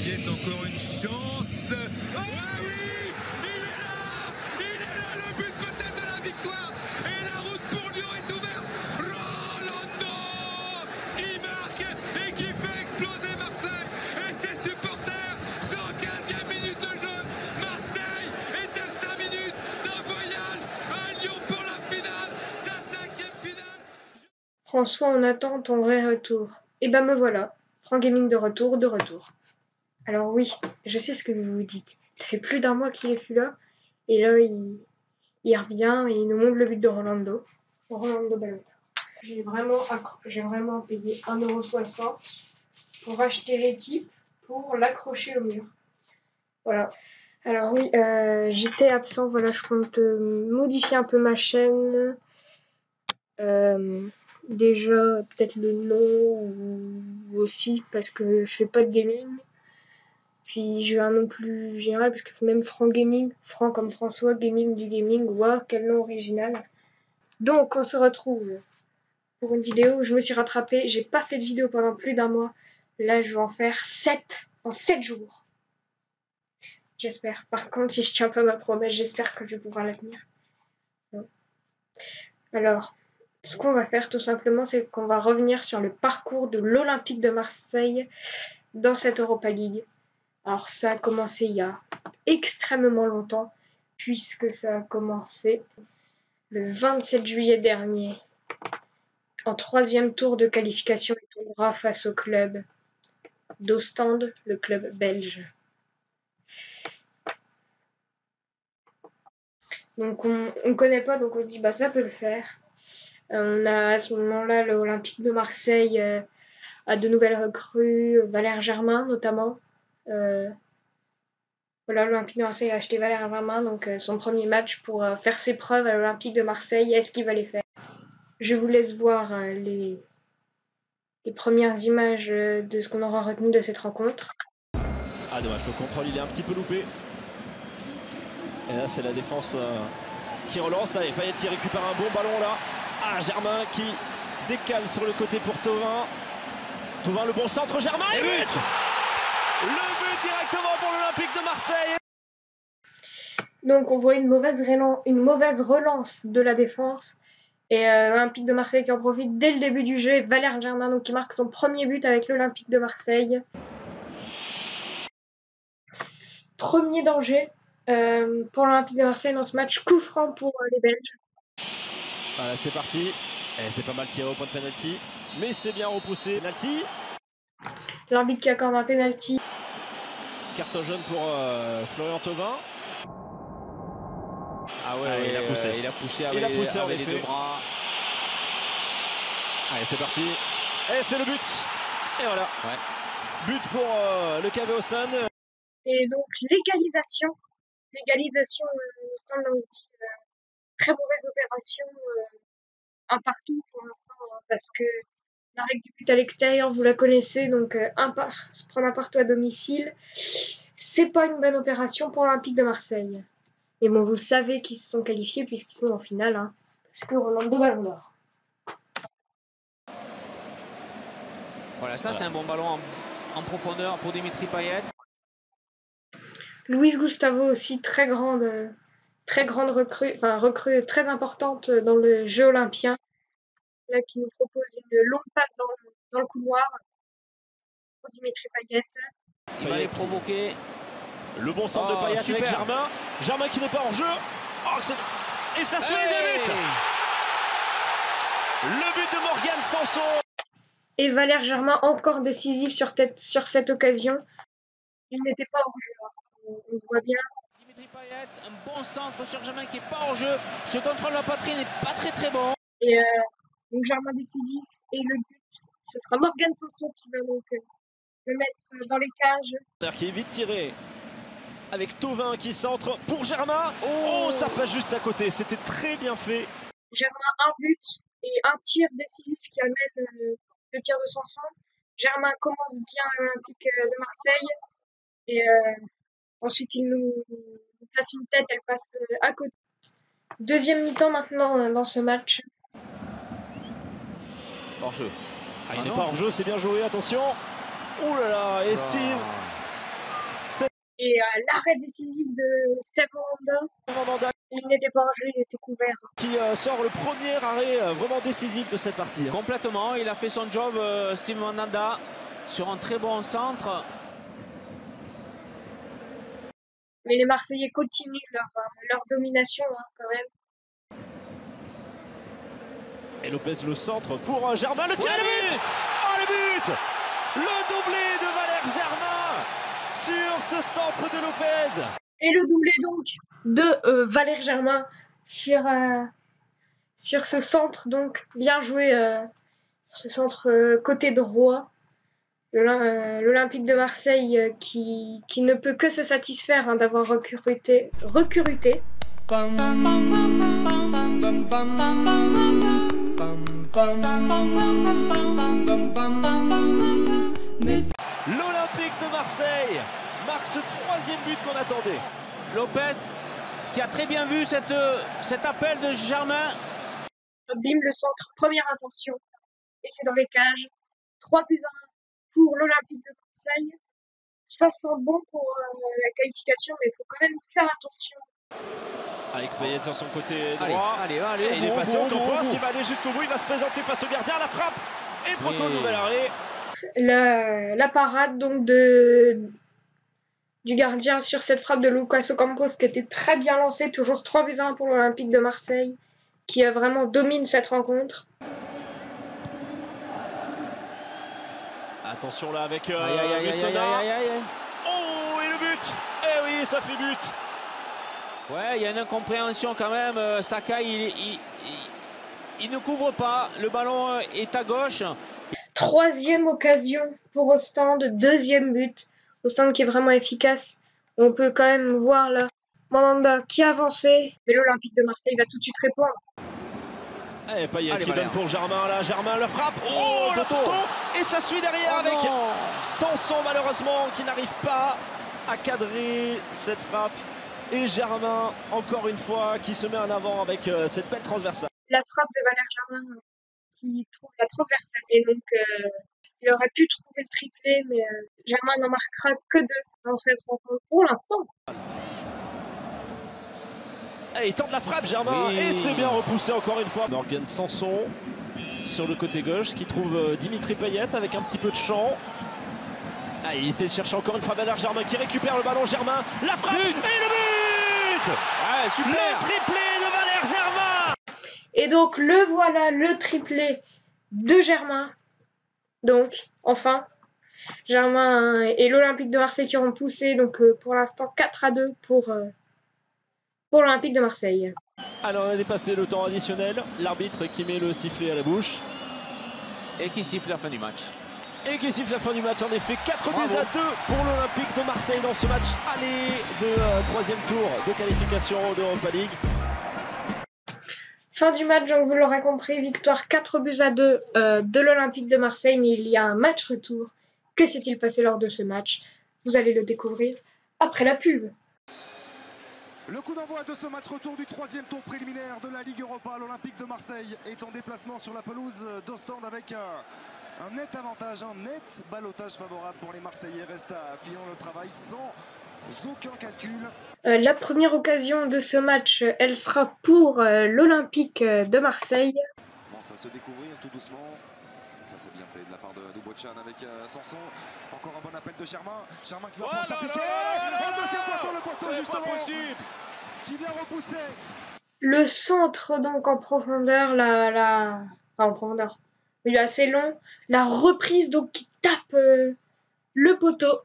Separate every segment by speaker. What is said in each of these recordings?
Speaker 1: Payet, encore une chance. Ah oui, il est là, le but peut-être de la victoire. Et la route pour Lyon est ouverte. Rolando qui marque et qui fait exploser Marseille et ses supporters. 115e minute de jeu. Marseille est à 5 minutes d'un voyage à Lyon pour la finale, sa 5e finale.
Speaker 2: François, on attend ton vrai retour. Et ben me voilà, Franck Gaming de retour. Alors oui, je sais ce que vous vous dites. Ça fait plus d'un mois qu'il est plus là. Et là, il revient et il nous montre le but de Rolando Balotelli. J'ai vraiment payé 1,60 € pour acheter l'équipe, pour l'accrocher au mur. Voilà. Alors oui, j'étais absent, voilà, je compte modifier un peu ma chaîne. Déjà, peut-être le nom ou aussi parce que je fais pas de gaming. Puis j'ai un nom plus général parce que même Franck Gaming, Franck comme François, Gaming du gaming, waouh, quel nom original. Donc on se retrouve pour une vidéo. Je me suis rattrapée, j'ai pas fait de vidéo pendant plus d'un mois. Là je vais en faire 7 en 7 jours. J'espère. Par contre, si je tiens pas ma promesse, j'espère que je vais pouvoir la tenir. Bon. Alors, ce qu'on va faire tout simplement, c'est qu'on va revenir sur le parcours de l'Olympique de Marseille dans cette Europa League. Alors ça a commencé il y a extrêmement longtemps, puisque ça a commencé le 27 juillet dernier, en 3e tour de qualification, il tombera face au club d'Ostende, le club belge. Donc on connaît pas, donc on se dit bah ça peut le faire. On a à ce moment-là l'Olympique de Marseille a de nouvelles recrues, Valère Germain notamment. Voilà, l'Olympique de Marseille a acheté Valère Germain, donc son premier match pour faire ses preuves à l'Olympique de Marseille. Est-ce qu'il va les faire? Je vous laisse voir les premières images de ce qu'on aura retenu de cette rencontre.
Speaker 3: Ah dommage, le contrôle il est un petit peu loupé. Et là c'est la défense qui relance. Allez, Payet qui récupère un bon ballon là. Ah, Germain qui décale sur le côté pour Thauvin. Thauvin, le bon centre, Germain et but. Le but directement pour l'Olympique de Marseille.
Speaker 2: Donc on voit une mauvaise relance de la défense. Et l'Olympique de Marseille qui en profite dès le début du jeu. Et Valère Germain donc, qui marque son premier but avec l'Olympique de Marseille. Premier danger pour l'Olympique de Marseille dans ce match. Coup franc pour les Belges.
Speaker 3: Voilà, c'est parti. Et c'est pas mal tiré au point de penalty. Mais c'est bien repoussé. Penalty.
Speaker 2: L'arbitre qui accorde un penalty.
Speaker 3: Carton jaune pour Florian Thauvin.
Speaker 4: Ah ouais,
Speaker 3: il a poussé.
Speaker 4: Il a poussé
Speaker 3: en
Speaker 4: avec
Speaker 3: effet.
Speaker 4: les deux bras.
Speaker 3: Allez, c'est parti. Et c'est le but. Et voilà.
Speaker 4: Ouais.
Speaker 3: But pour le KV Ostende.
Speaker 2: Et donc l'égalisation au stand, là on se dit très mauvaise opération, un partout pour l'instant, hein, parce que la règle du but à l'extérieur vous la connaissez, donc se prendre un partout à domicile, c'est pas une bonne opération pour l'Olympique de Marseille. Et bon, vous savez qu'ils se sont qualifiés puisqu'ils sont en finale, hein, parce que Rolando Ballon d'Or.
Speaker 4: Voilà, ça c'est un bon ballon en profondeur pour Dimitri Payet.
Speaker 2: Luis Gustavo aussi, très grande recrue très importante dans le jeu olympien, là qui nous propose une longue passe dans le couloir pour Dimitri Payet.
Speaker 4: Il va les provoquer.
Speaker 3: Le bon centre de Payet avec Germain. Germain qui n'est pas en jeu. Oh, et ça se fait but. Le but de Morgan Sanson.
Speaker 2: Et Valère Germain encore décisif sur cette occasion. Il n'était pas en jeu. On voit bien.
Speaker 4: Dimitri Payet, un bon centre sur Germain qui n'est pas en jeu. Ce contrôle de la poitrine n'est pas très bon.
Speaker 2: Et donc Germain décisif. Et le but, ce sera Morgan Sanson qui va donc le mettre dans les cages.
Speaker 3: Qui est vite tiré. Avec Thauvin qui centre pour Germain. Oh, ça passe juste à côté. C'était très bien fait.
Speaker 2: Germain, un but et un tir décisif qui amène le tir de Sanson. Germain commence bien à l'Olympique de Marseille. Et ensuite, il nous place une tête, elle passe à côté. Deuxième mi-temps maintenant dans ce match.
Speaker 4: Hors jeu.
Speaker 3: Ah, il n'est pas hors jeu, c'est bien joué, attention. Oh là là, et Steve
Speaker 2: Et l'arrêt décisif de Steve Mandanda, il n'était pas en jeu, il était couvert.
Speaker 3: Qui sort le premier arrêt vraiment décisif de cette partie.
Speaker 4: Complètement, il a fait son job, Steve Mandanda, sur un très bon centre.
Speaker 2: Mais les Marseillais continuent leur domination quand même.
Speaker 3: Et Lopez le centre pour Germain, le tir et le but. Oh, le but! Le doublé de Valère Germain sur ce centre de Lopez.
Speaker 2: Et le doublé donc de Valère Germain sur ce centre, donc bien joué sur ce centre côté droit. L'Olympique de Marseille qui ne peut que se satisfaire d'avoir recruté.
Speaker 3: L'Olympique de Marseille marque ce troisième but qu'on attendait.
Speaker 4: Lopez qui a très bien vu cet appel de Germain.
Speaker 2: Bim, le centre, première intention. Et c'est dans les cages. 3-1 pour l'Olympique de Marseille. Ça sent bon pour la qualification, mais il faut quand même faire attention.
Speaker 3: Avec Payet sur son côté droit.
Speaker 4: Allez,
Speaker 3: et il est passé au Campos, il va aller jusqu'au bout, il va se présenter face au gardien, la frappe et Proto, nouvel arrêt.
Speaker 2: La parade donc du gardien sur cette frappe de Lucas Ocampos qui était très bien lancée, toujours 3-1 pour l'Olympique de Marseille, qui vraiment domine cette rencontre.
Speaker 3: Attention là avec Mussona. Oh, et le but! Eh oui, ça fait but!
Speaker 4: Ouais, il y a une incompréhension quand même. Saka, il ne couvre pas. Le ballon est à gauche.
Speaker 2: Troisième occasion pour Ostende, deuxième but. Ostende qui est vraiment efficace. On peut quand même voir là Mandanda qui a avancé. Mais l'Olympique de Marseille va tout de suite répondre.
Speaker 3: Et Payet qui donne pour Germain là. Germain la frappe. Oh, le poteau! Et ça suit derrière avec Sanson malheureusement qui n'arrive pas à cadrer cette frappe. Et Germain, encore une fois, qui se met en avant avec cette belle transversale.
Speaker 2: La frappe de Valère Germain qui trouve la transversale. Et donc, il aurait pu trouver le triplé, mais Germain n'en marquera que 2 dans cette rencontre pour l'instant.
Speaker 3: Et il tente la frappe, Germain, et c'est bien repoussé encore une fois. Morgan Sanson sur le côté gauche qui trouve Dimitri Payet avec un petit peu de champ. Ah, il essaie de chercher encore une fois Valère Germain qui récupère le ballon. Germain, la frappe et le but!
Speaker 4: Ouais, super.
Speaker 3: Le triplé de Valère Germain!
Speaker 2: Et donc le voilà, le triplé de Germain. Donc, enfin, Germain et l'Olympique de Marseille qui ont poussé. Donc pour l'instant 4-2 pour l'Olympique de Marseille.
Speaker 3: Alors on a dépassé le temps additionnel. L'arbitre qui met le sifflet à la bouche.
Speaker 4: Et qui siffle la fin du match.
Speaker 3: Et qui siffle la fin du match, en effet 4-2 pour l'Olympique de Marseille dans ce match aller de troisième tour de qualification d'Europa League.
Speaker 2: Fin du match, donc vous l'aurez compris, victoire 4-2 de l'Olympique de Marseille, mais il y a un match retour. Que s'est-il passé lors de ce match? Vous allez le découvrir après la pub.
Speaker 5: Le coup d'envoi de ce match retour du troisième tour préliminaire de la Ligue Europa. L'Olympique de Marseille est en déplacement sur la pelouse d'Ostende avec un net avantage, un net ballottage favorable pour les Marseillais. Reste à finir le travail sans aucun calcul.
Speaker 2: La première occasion de ce match, elle sera pour l'Olympique de Marseille.
Speaker 5: Commence à se découvrir tout doucement. Ça c'est bien fait de la part de Boitchan avec Sanson. Encore un bon appel de Germain. Germain qui va pouvoir s'appliquer. Le deuxième poteau, le poteau justement. Qui vient repousser.
Speaker 2: Le centre donc en profondeur, en profondeur. Il est assez long. La reprise donc qui tape le poteau.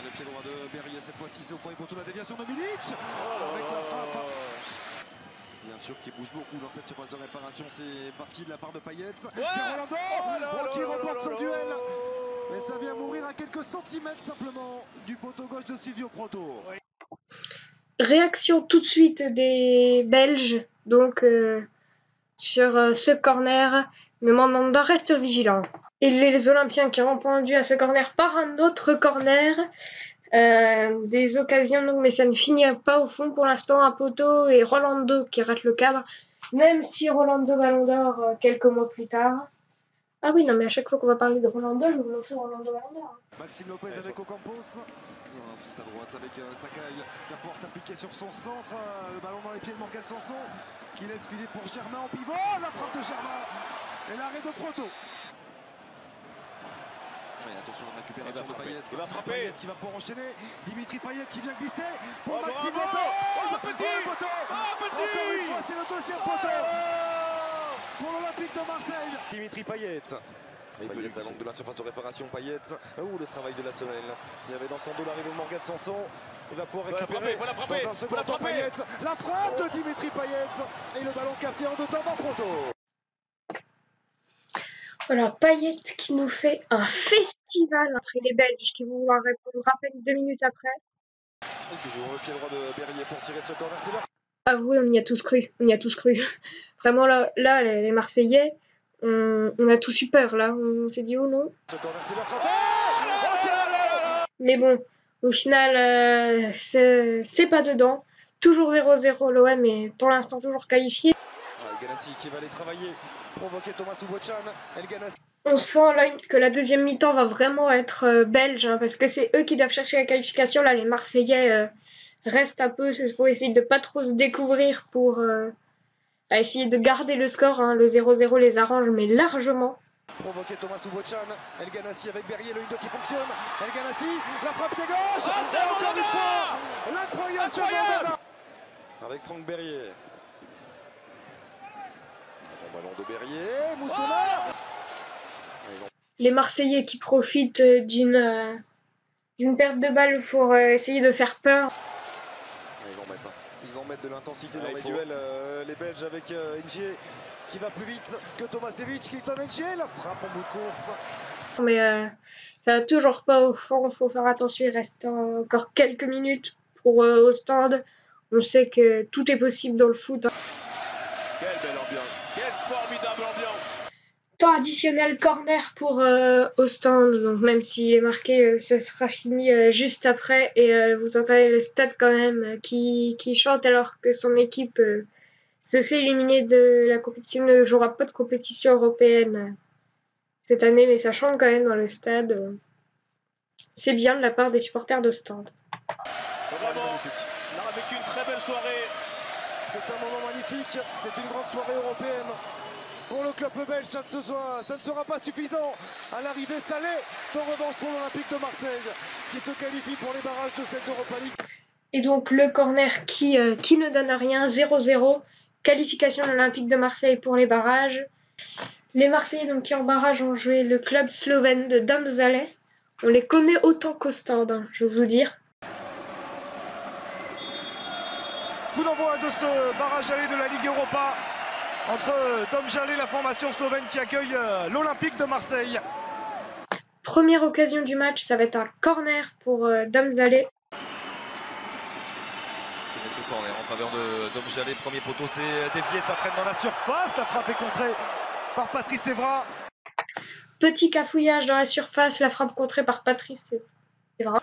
Speaker 5: Le pied droit de Berrier cette fois-ci, c'est au premier poteau, la déviation de Milic avec la frappe. Bien sûr qui bouge beaucoup dans cette surface de réparation, c'est parti de la part de Payet. C'est Rolando qui remporte son duel. Mais ça vient mourir à quelques centimètres simplement du poteau gauche de Silvio Proto.
Speaker 2: Réaction tout de suite des Belges donc sur ce corner, mais Mandanda reste vigilant. Et les Olympiens qui ont répondu à ce corner par un autre corner. Des occasions donc, mais ça ne finit pas au fond pour l'instant. Un poteau et Rolando qui rate le cadre, même si Rolando Ballon d'Or quelques mois plus tard. Ah oui, non, mais à chaque fois qu'on va parler de Rolando, je vais vous montrer Rolando Valanda.
Speaker 5: Maxime Lopez avec Ocampos. Et on insiste à droite avec Sakai qui va pouvoir s'appliquer sur son centre. Le ballon dans les pieds de Morgan Sanson qui laisse filer pour Germain en pivot. La frappe de Germain et l'arrêt de Proto. Et attention à la récupération de Payet.
Speaker 1: Il va frapper.
Speaker 5: Payet qui va pouvoir enchaîner. Dimitri Payet qui vient glisser pour
Speaker 1: Oh,
Speaker 5: Maxime
Speaker 1: bravo.
Speaker 5: Lopez.
Speaker 1: Oh, petit.
Speaker 5: Le poteau.
Speaker 1: Petit.
Speaker 5: Encore une fois, c'est le deuxième poteau pour l'Olympique de Marseille. Dimitri Payet. Payet à l'angle de la surface de réparation, Payet. Le travail de la semelle. Il y avait dans son dos l'arrivée de Morgan Sanson. Il va pouvoir récupérer
Speaker 1: faut la frapper,
Speaker 5: dans un second temps Payet. La frappe de Dimitri Payet. Et le ballon capté en deux temps par Proto.
Speaker 2: Voilà, Payet qui nous fait un festival entre les Belges qui vont répondre à peine 2 minutes après.
Speaker 5: Et toujours le pied droit de Berrier pour tirer ce corner. C'est leur
Speaker 2: Avouez, on y a tous cru. On y a tous cru. Vraiment, là les Marseillais, on a tous eu peur. Là, on s'est dit, oh non.
Speaker 5: ce corner, c'est leur frappe.
Speaker 2: Mais bon, au final, c'est pas dedans. Toujours 0-0 l'OM, mais pour l'instant toujours qualifié.
Speaker 5: El Ganassi qui va aller travailler, provoquer Thomas Soubochan. El Ganassi.
Speaker 2: On sent là que la deuxième mi-temps va vraiment être belge, hein, parce que c'est eux qui doivent chercher la qualification. Là, les Marseillais restent un peu, il faut essayer de pas trop se découvrir pour essayer de garder le score. Hein. Le 0-0 les arrange, mais largement.
Speaker 5: Provoquer Thomas Soubochan. El Ganassi avec Berrier, le 1-2 qui fonctionne. El Ganassi, la frappe pied gauche. Et encore une fois, l'incroyable. Avec Franck Berrier. Bon ballon de Berrier, Moussona.
Speaker 2: Les Marseillais qui profitent d'une perte de balle pour essayer de faire peur.
Speaker 5: Ils en mettent de l'intensité dans les duels. Les Belges avec N'Jie qui va plus vite que Tomasevic. Kilton N'Jie, la frappe en bout de course.
Speaker 2: Mais ça va toujours pas au fond, faut faire attention, il reste encore quelques minutes pour au stand. On sait que tout est possible dans le foot. Hein.
Speaker 1: Quelle belle ambiance. Quelle formidable ambiance.
Speaker 2: Temps additionnel corner pour au stand, donc même s'il est marqué, ce sera fini juste après. Et vous entendez le stade quand même qui chante alors que son équipe se fait éliminer de la compétition, ne jouera pas de compétition européenne cette année, mais ça chante quand même dans le stade. C'est bien de la part des supporters de stand.
Speaker 1: Vraiment, là avec une très belle soirée.
Speaker 5: C'est un moment magnifique, c'est une grande soirée européenne. Pour le club belge, ça ne sera pas suffisant à l'arrivée salée de revanche pour l'Olympique de Marseille qui se qualifie pour les barrages de cette Europa League.
Speaker 2: Et donc le corner qui ne donne rien, 0-0, qualification de l'Olympique de Marseille pour les barrages. Les Marseillais donc, qui en barrage ont joué le club slovène de Domžale. On les connaît autant qu'Ostende, hein, je vous dire.
Speaker 5: Coup d'envoi de ce barrage aller de la Ligue Europa entre Domžale, la formation slovène qui accueille l'Olympique de Marseille.
Speaker 2: Première occasion du match, ça va être un corner pour Domžale.
Speaker 5: Ce corner en faveur de Domžale, premier poteau, c'est dévié, ça traîne dans la surface, la frappe est contrée par Patrice Evra.
Speaker 2: Petit cafouillage dans la surface, la frappe contrée par Patrice Evra.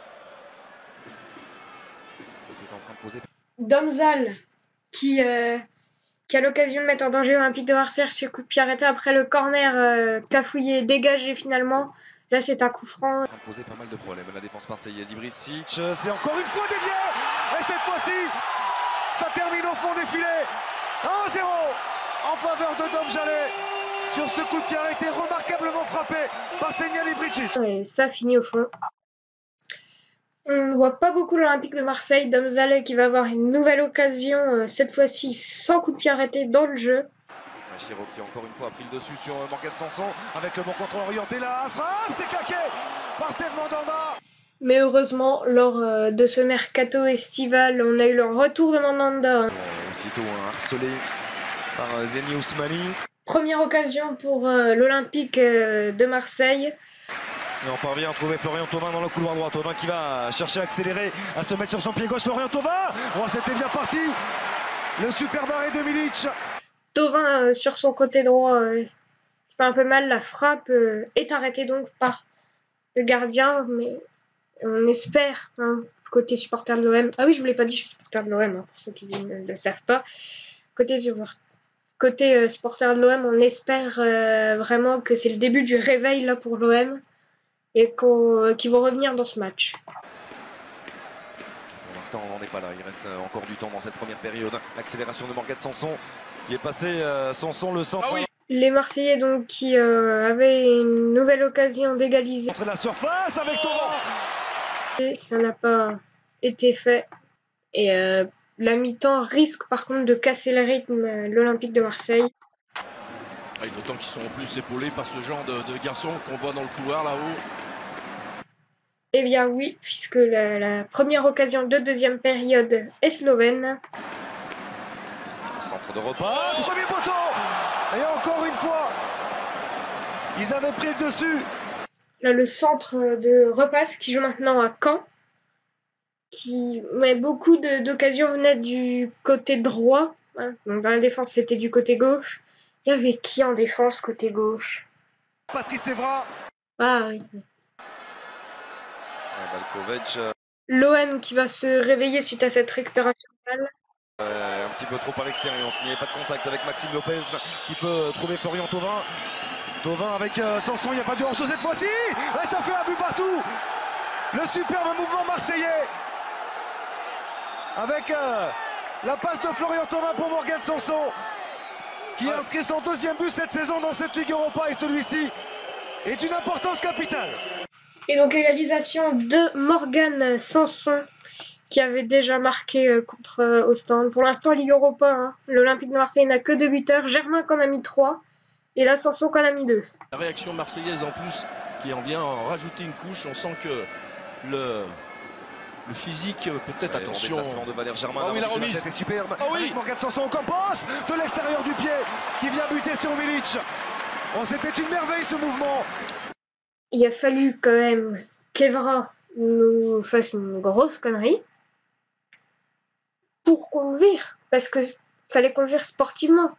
Speaker 2: Domžale qui a l'occasion de mettre en danger l'Olympique de Marseille sur coup de pied arrêté après le corner cafouillé dégagé finalement. Là c'est un coup franc.
Speaker 5: Ça a posé pas mal de problèmes la défense marseillaise. Ibricic, c'est encore une fois dévié. Et cette fois-ci, ça termine au fond des filets. 1-0 en faveur de Domžale. Sur ce coup de pied arrêté remarquablement frappé par Senjal Ibricic.
Speaker 2: Et ça finit au fond. On ne voit pas beaucoup l'Olympique de Marseille. Domžale qui va avoir une nouvelle occasion, cette fois-ci sans coup de pied arrêté dans le jeu.
Speaker 5: Giro qui encore une fois a pris le dessus sur Morgan Sanson avec le bon contrôle orienté. La frappe, c'est claqué par Steve Mandanda.
Speaker 2: Mais heureusement, lors de ce mercato estival, on a eu le retour de Mandanda.
Speaker 5: Aussitôt harcelé par Zeni Ousmani.
Speaker 2: Première occasion pour l'Olympique de Marseille.
Speaker 5: Et on parvient à trouver Florian Thauvin dans le couloir droit. Thauvin qui va chercher à accélérer, à se mettre sur son pied gauche. Florian Thauvin, c'était bien parti. Le super barré de Milic.
Speaker 2: Thauvin sur son côté droit qui fait un peu mal. La frappe est arrêtée donc par le gardien. Mais on espère, hein, côté supporter de l'OM. Ah oui, je ne vous l'ai pas dit, je suis supporter de l'OM, hein, pour ceux qui ne le savent pas. Côté côté supporter de l'OM, on espère vraiment que c'est le début du réveil là pour l'OM et qu'ils vont revenir dans ce match.
Speaker 5: Pour l'instant, on n'en est pas là. Il reste encore du temps dans cette première période. L'accélération de Morgan Sanson qui est passé. Sanson, le centre.
Speaker 1: Ah oui.
Speaker 2: Les Marseillais donc qui avaient une nouvelle occasion d'égaliser.
Speaker 5: Entre la surface avec Thauvin.
Speaker 2: Et ça n'a pas été fait. Et la mi-temps risque par contre de casser le rythme l'Olympique de Marseille.
Speaker 1: D'autant qu'ils sont en plus épaulés par ce genre de garçons qu'on voit dans le couloir là-haut.
Speaker 2: Eh bien oui, puisque la première occasion de deuxième période est slovène.
Speaker 5: Centre de repasse, premier poteau. Et encore une fois, ils avaient pris le dessus.
Speaker 2: Là, le centre de repasse qui joue maintenant à Caen. Beaucoup d'occasions venaient du côté droit. Hein. Donc dans la défense, c'était du côté gauche. Il y avait qui en défense côté gauche?
Speaker 5: Patrice Evra.
Speaker 2: Ah oui.
Speaker 5: Balkovic.
Speaker 2: L'OM qui va se réveiller suite à cette récupération de balle.
Speaker 5: Un petit peu trop par l'expérience. Il n'y avait pas de contact avec Maxime Lopez qui peut trouver Florian Thauvin. Thauvin avec Sanson, il n'y a pas de hors-jeu cette fois-ci. Et ça fait un but partout. Le superbe mouvement marseillais. Avec la passe de Florian Thauvin pour Morgan Sanson qui a inscrit son deuxième but cette saison dans cette Ligue Europa et celui-ci est d'une importance capitale.
Speaker 2: Et donc égalisation de Morgan Sanson qui avait déjà marqué contre Ostende. Pour l'instant, Ligue Europa, hein. L'Olympique de Marseille n'a que 2 buteurs. Germain qu'en a mis 3 et là Sanson qu'en a mis 2.
Speaker 1: La réaction marseillaise en plus qui en vient en rajouter une couche. On sent que le physique, peut-être, attention.
Speaker 5: Le déplacement de Valère Germain,
Speaker 1: oui, la remise
Speaker 5: est superbe.
Speaker 1: Oh oui.
Speaker 5: Avec Morgan Sanson au campos, de l'extérieur du pied, qui vient buter sur Milic. Oh, c'était une merveille ce mouvement.
Speaker 2: Il a fallu quand même qu'Evra nous fasse une grosse connerie pour qu'on le vire. Parce que fallait qu'on le vire sportivement.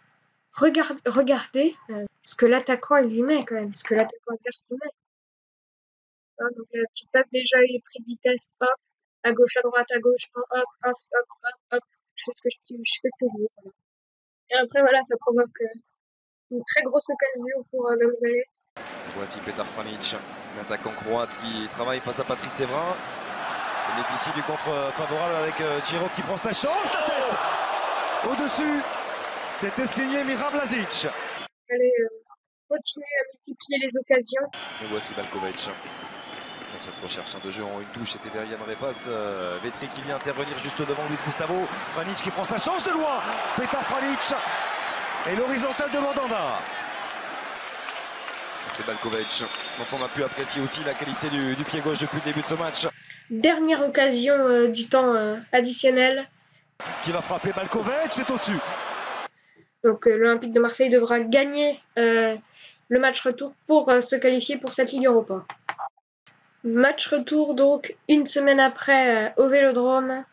Speaker 2: Regardez ce que l'attaquant lui met quand même. Ce que l'attaquant adverse lui met. Ah, donc la petite passe déjà, il est pris de vitesse. Hop. À gauche, à droite, à gauche, hop. Je fais ce que je veux. Voilà. Et après, voilà, ça provoque une très grosse occasion pour Domzalé.
Speaker 5: Voici Petar Franic, l'attaquant croate qui travaille face à Patrice Evra. Bénéficie du contre favorable avec Giro qui prend sa chance, la tête au-dessus. C'était signé Mira Blazic.
Speaker 2: Il fallait continuer à multiplier les occasions.
Speaker 5: Et voici Balkovic. Dans cette recherche de jeu en une touche, c'était vers Yann Repas. Vetri qui vient intervenir juste devant Luis Gustavo. Franic qui prend sa chance de loin. Petar Franic. Et l'horizontale de Mandanda. C'est Balkovic, dont on a pu apprécier aussi la qualité du pied gauche depuis le début de ce match.
Speaker 2: Dernière occasion du temps additionnel.
Speaker 5: Qui va frapper Balkovic, c'est au-dessus.
Speaker 2: Donc l'Olympique de Marseille devra gagner le match retour pour se qualifier pour cette Ligue Europa. Match retour donc une semaine après au Vélodrome.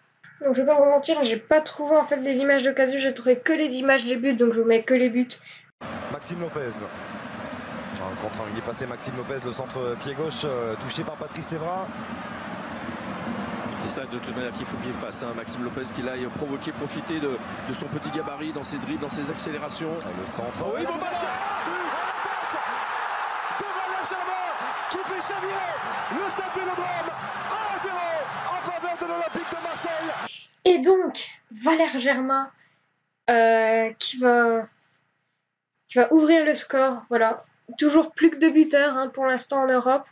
Speaker 2: Donc je vais pas vous mentir, j'ai pas trouvé en fait les images d'occasion, j'ai trouvé que les images des buts, donc je vous mets que les buts.
Speaker 5: Maxime Lopez. Contre il est passé Maxime Lopez, le centre pied gauche touché par Patrice Evra.
Speaker 1: C'est ça de toute manière qu'il faut qu'il fasse, hein. Maxime Lopez qui aille provoquer, profiter de son petit gabarit dans ses dribbles, dans ses accélérations.
Speaker 5: Et le centre.
Speaker 1: Oh oui, bon match
Speaker 5: de Valère Germain qui fait chavirer le Stade Vélodrome 1-0 en faveur de l'Olympique de Marseille.
Speaker 2: Et donc Valère Germain qui va ouvrir le score, voilà. Toujours plus que 2 buteurs hein, pour l'instant en Europe.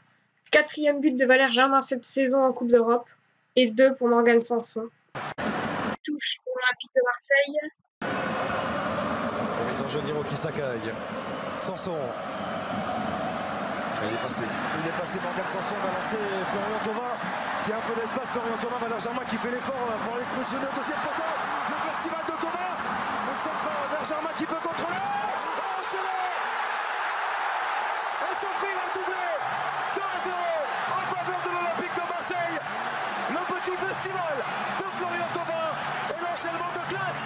Speaker 2: 4e but de Valère Germain cette saison en Coupe d'Europe. Et 2 pour Morgan Sanson. Touche pour l'Olympique de Marseille.
Speaker 5: Horizon Geniro qui s'accueille. Sanson. Il est passé Morgan Sanson, va lancer Florian Thauvin qui a un peu d'espace. Florian Thauvin, Valère Germain qui fait l'effort pour aller se positionner au deuxième poteau. Le festival de Thauvin. Le centre vers Germain qui peut contrôler. Enchaîné. Et s'offrir un doublé 2-0 en faveur de l'Olympique de Marseille. Le petit festival de Florian Thauvin et l'enchaînement de classe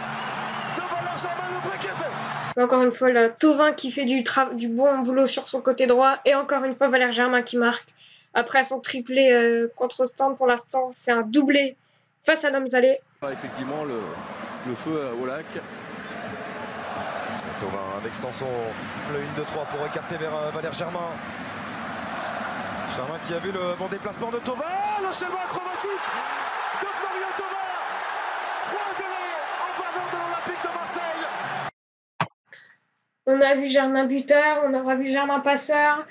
Speaker 5: de Valère Germain, le break est fait.
Speaker 2: Encore une fois, là, Thauvin qui fait du bon boulot sur son côté droit. Et encore une fois, Valère Germain qui marque. Après son triplé contre Ostende, pour l'instant, c'est un doublé face à Domzalé.
Speaker 1: Effectivement, le feu au lac.
Speaker 5: Thauvin avec Sanson, le 1-2-3 pour écarter vers Valère Germain. Germain qui a vu le bon déplacement de Thauvin, l'enchaînement acrobatique de Florian Thauvin. 3-0 en faveur de l'Olympique de Marseille.
Speaker 2: On a vu Germain buteur, on aura vu Germain passeur.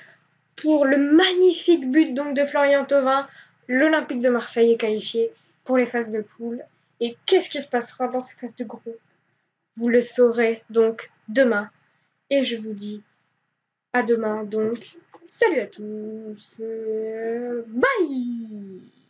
Speaker 2: Pour le magnifique but donc de Florian Thauvin, l'Olympique de Marseille est qualifié pour les phases de poule. Et qu'est-ce qui se passera dans ces phases de groupe? Vous le saurez donc demain. Et je vous dis à demain donc. Salut à tous. Bye!